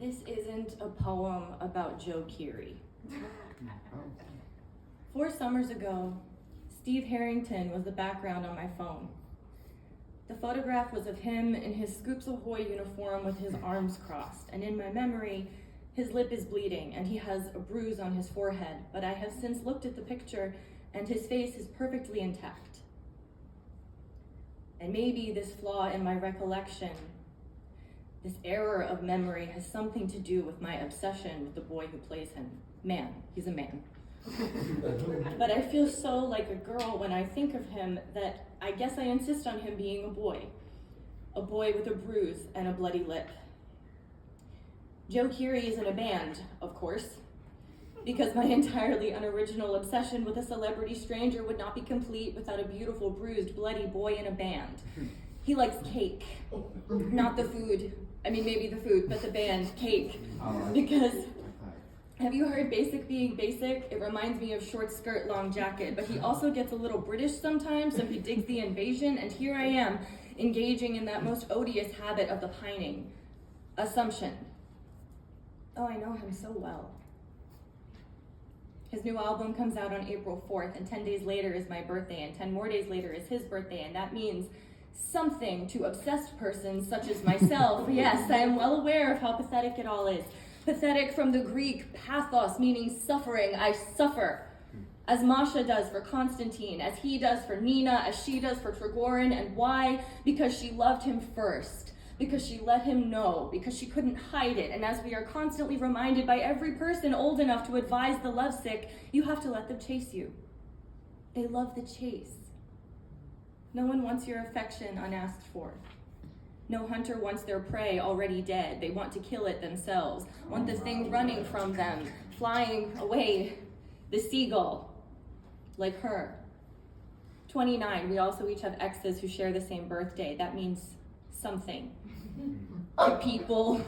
This isn't a poem about Joe Keery. 4 summers ago, Steve Harrington was the background on my phone. The photograph was of him in his Scoops Ahoy uniform with his arms crossed, and in my memory, his lip is bleeding and he has a bruise on his forehead, but I have since looked at the picture and his face is perfectly intact. And maybe this flaw in my recollection, this error of memory, has something to do with my obsession with the boy who plays him. Man, he's a man. But I feel so like a girl when I think of him that I guess I insist on him being a boy with a bruise and a bloody lip. Joe Keery is in a band, of course, because my entirely unoriginal obsession with a celebrity stranger would not be complete without a beautiful, bruised, bloody boy in a band. He likes cake, not the food. I mean, maybe the food, but the band, cake. Because, have you heard basic being basic? It reminds me of short skirt, long jacket, but he also gets a little British sometimes, so he digs the invasion, and here I am, engaging in that most odious habit of the pining. Assumption. Oh, I know him so well. His new album comes out on April 4th, and 10 days later is my birthday, and 10 more days later is his birthday, and that means something to obsessed persons such as myself. Yes, I am well aware of how pathetic it all is. Pathetic from the Greek pathos, meaning suffering. I suffer, as Masha does for Constantine, as he does for Nina, as she does for Trigorin. And why? Because she loved him first. Because she let him know, because she couldn't hide it. And as we are constantly reminded by every person old enough to advise the lovesick, you have to let them chase you. They love the chase. No one wants your affection unasked for. No hunter wants their prey already dead. They want to kill it themselves, want the thing running from them, flying away, the seagull, like her. 29, we also each have exes who share the same birthday. That means something. The people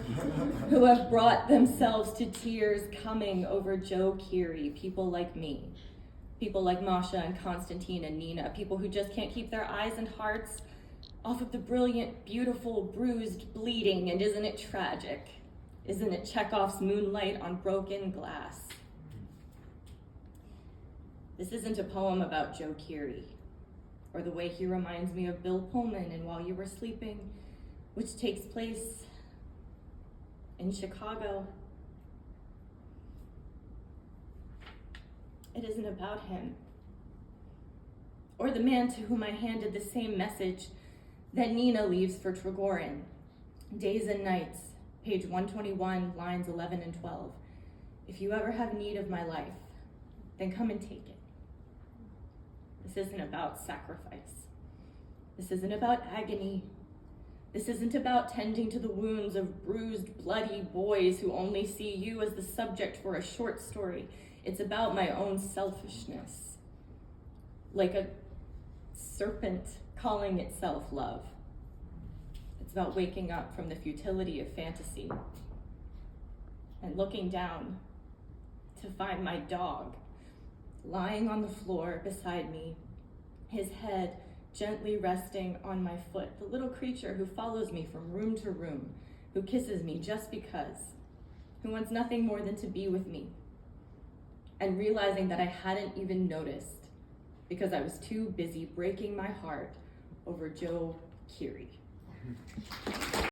who have brought themselves to tears coming over Joe Keery, people like me, people like Masha and Constantine and Nina, people who just can't keep their eyes and hearts off of the brilliant, beautiful, bruised, bleeding. And isn't it tragic? Isn't it Chekhov's Moonlight on Broken Glass? This isn't a poem about Joe Keery, or the way he reminds me of Bill Pullman in While You Were Sleeping, which takes place in Chicago. It isn't about him, or the man to whom I handed the same message that Nina leaves for Trigorin. Days and Nights, page 121, lines 11 and 12. If you ever have need of my life, then come and take it. This isn't about sacrifice. This isn't about agony. This isn't about tending to the wounds of bruised, bloody boys who only see you as the subject for a short story. It's about my own selfishness, like a serpent calling itself love. It's about waking up from the futility of fantasy and looking down to find my dog lying on the floor beside me, his head gently resting on my foot, the little creature who follows me from room to room, who kisses me just because, who wants nothing more than to be with me, and realizing that I hadn't even noticed because I was too busy breaking my heart over Joe Keery.